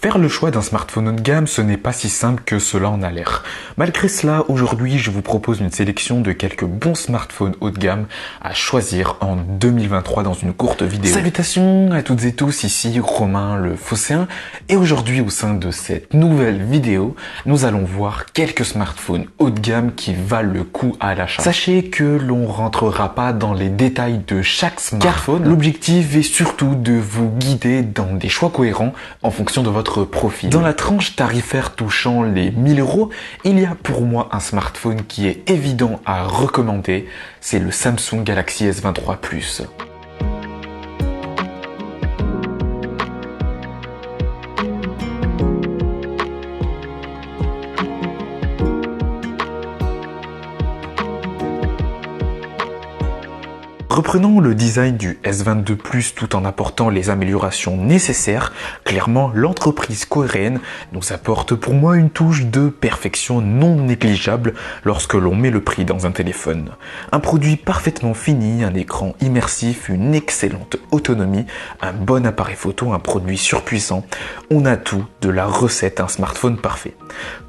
Faire le choix d'un smartphone haut de gamme, ce n'est pas si simple que cela en a l'air. Malgré cela, aujourd'hui, je vous propose une sélection de quelques bons smartphones haut de gamme à choisir en 2023 dans une courte vidéo. Salutations à toutes et tous, ici Romain le Phocéen, et aujourd'hui, au sein de cette nouvelle vidéo, nous allons voir quelques smartphones haut de gamme qui valent le coup à l'achat. Sachez que l'on rentrera pas dans les détails de chaque smartphone. L'objectif est surtout de vous guider dans des choix cohérents en fonction de votre profil. Dans la tranche tarifaire touchant les 1000 €, il y a pour moi un smartphone qui est évident à recommander, c'est le Samsung Galaxy S23 Plus. Reprenons le design du S22 Plus tout en apportant les améliorations nécessaires. Clairement, l'entreprise coréenne nous apporte pour moi une touche de perfection non négligeable lorsque l'on met le prix dans un téléphone. Un produit parfaitement fini, un écran immersif, une excellente autonomie, un bon appareil photo, un produit surpuissant. On a tout de la recette, un smartphone parfait.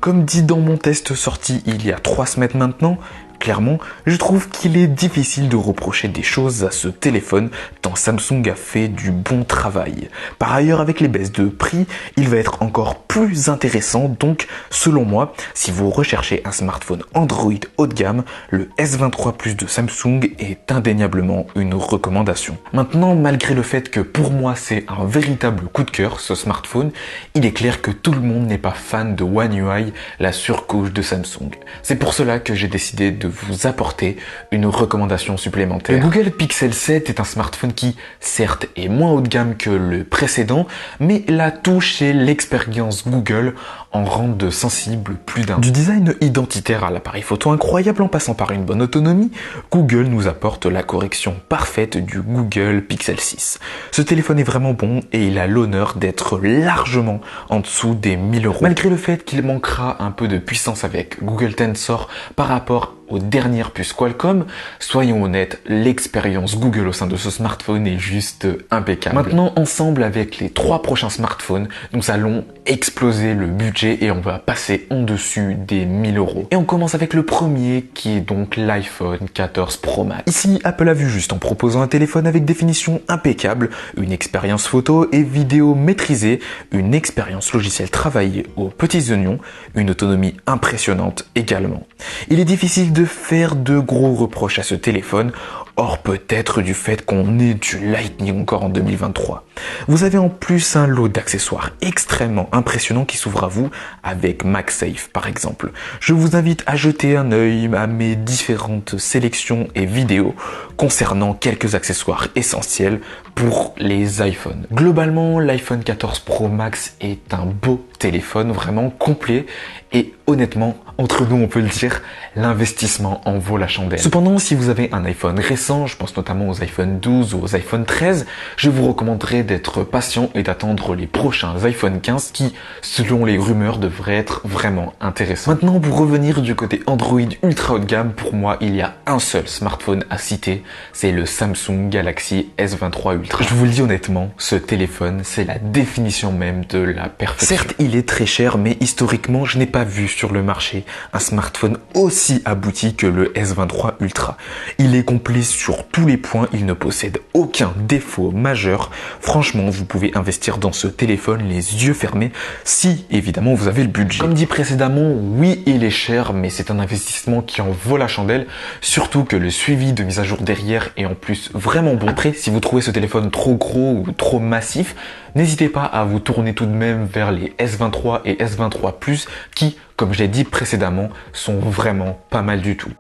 Comme dit dans mon test sorti il y a 3 semaines maintenant, clairement, je trouve qu'il est difficile de reprocher des choses à ce téléphone tant Samsung a fait du bon travail. Par ailleurs, avec les baisses de prix, il va être encore plus intéressant. Donc, selon moi, si vous recherchez un smartphone Android haut de gamme, le S23 Plus de Samsung est indéniablement une recommandation. Maintenant, malgré le fait que pour moi c'est un véritable coup de cœur ce smartphone, il est clair que tout le monde n'est pas fan de One UI, la surcouche de Samsung. C'est pour cela que j'ai décidé de vous apporter une recommandation supplémentaire. Le Google Pixel 7 est un smartphone qui, certes, est moins haut de gamme que le précédent, mais la touche et l'expérience Google en rendent sensible plus d'un. Du design identitaire à l'appareil photo incroyable en passant par une bonne autonomie, Google nous apporte la correction parfaite du Google Pixel 6. Ce téléphone est vraiment bon et il a l'honneur d'être largement en dessous des 1000 €. Malgré le fait qu'il manquera un peu de puissance avec Google Tensor par rapport aux dernières puces Qualcomm, soyons honnêtes, l'expérience Google au sein de ce smartphone est juste impeccable. Maintenant, ensemble avec les 3 prochains smartphones, nous allons exploser le budget et on va passer en dessus des 1000 €. Et on commence avec le premier qui est donc l'iPhone 14 Pro Max. Ici, Apple a vu juste en proposant un téléphone avec définition impeccable, une expérience photo et vidéo maîtrisée, une expérience logicielle travaillée aux petits oignons, une autonomie impressionnante également. Il est difficile de faire de gros reproches à ce téléphone, hors peut-être du fait qu'on ait du Lightning encore en 2023. Vous avez en plus un lot d'accessoires extrêmement impressionnants qui s'ouvrent à vous avec MagSafe par exemple. Je vous invite à jeter un œil à mes différentes sélections et vidéos concernant quelques accessoires essentiels pour les iPhones. Globalement, l'iPhone 14 Pro Max est un beau téléphone vraiment complet et honnêtement, entre nous on peut le dire, l'investissement en vaut la chandelle. Cependant, si vous avez un iPhone récent, je pense notamment aux iPhone 12 ou aux iPhone 13, je vous recommanderais d'être patient et d'attendre les prochains iPhone 15 qui, selon les rumeurs, devraient être vraiment intéressants. Maintenant, pour revenir du côté Android ultra haut de gamme, pour moi, il y a un seul smartphone à citer, c'est le Samsung Galaxy S23 Ultra. Je vous le dis honnêtement, ce téléphone, c'est la définition même de la perfection. Certes, il est très cher, mais historiquement, je n'ai pas vu sur le marché un smartphone aussi abouti que le S23 Ultra. Il est complet sur tous les points, il ne possède aucun défaut majeur. Franchement, vous pouvez investir dans ce téléphone les yeux fermés si, évidemment, vous avez le budget. Comme dit précédemment, oui, il est cher, mais c'est un investissement qui en vaut la chandelle, surtout que le suivi de mise à jour derrière est en plus vraiment bon. Après, si vous trouvez ce téléphone trop gros ou trop massif, n'hésitez pas à vous tourner tout de même vers les S23 et S23 Plus qui, comme je l'ai dit précédemment, sont vraiment pas mal du tout.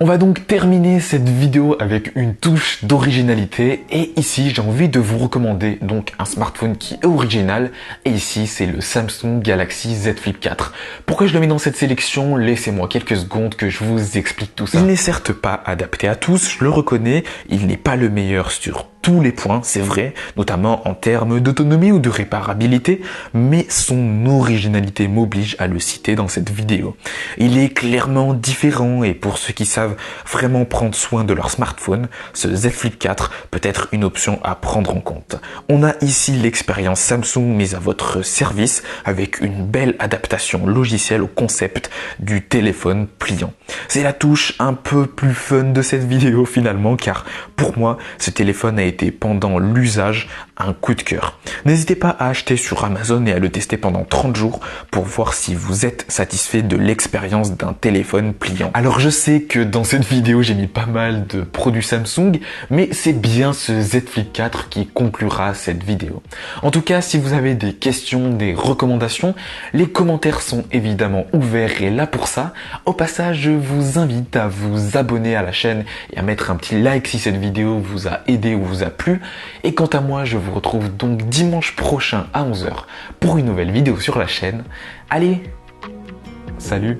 On va donc terminer cette vidéo avec une touche d'originalité et ici j'ai envie de vous recommander donc un smartphone qui est original et ici c'est le Samsung Galaxy Z Flip 4. Pourquoi je le mets dans cette sélection? Laissez-moi quelques secondes que je vous explique tout ça. Il n'est certes pas adapté à tous, je le reconnais, il n'est pas le meilleur sur tous les points, c'est vrai, notamment en termes d'autonomie ou de réparabilité, mais son originalité m'oblige à le citer dans cette vidéo. Il est clairement différent et pour ceux qui savent vraiment prendre soin de leur smartphone, ce Z Flip 4 peut être une option à prendre en compte. On a ici l'expérience Samsung mise à votre service avec une belle adaptation logicielle au concept du téléphone pliant. C'est la touche un peu plus fun de cette vidéo finalement car pour moi ce téléphone a été pendant l'usage un coup de cœur. N'hésitez pas à acheter sur Amazon et à le tester pendant 30 jours pour voir si vous êtes satisfait de l'expérience d'un téléphone pliant. Alors je sais que dans cette vidéo j'ai mis pas mal de produits Samsung, mais c'est bien ce Z Flip 4 qui conclura cette vidéo. En tout cas, si vous avez des questions, des recommandations, les commentaires sont évidemment ouverts et là pour ça. Au passage, je vous invite à vous abonner à la chaîne et à mettre un petit like si cette vidéo vous a aidé ou vous a plu. Et quant à moi, je vous retrouve donc dimanche prochain à 11 h pour une nouvelle vidéo sur la chaîne. Allez, salut!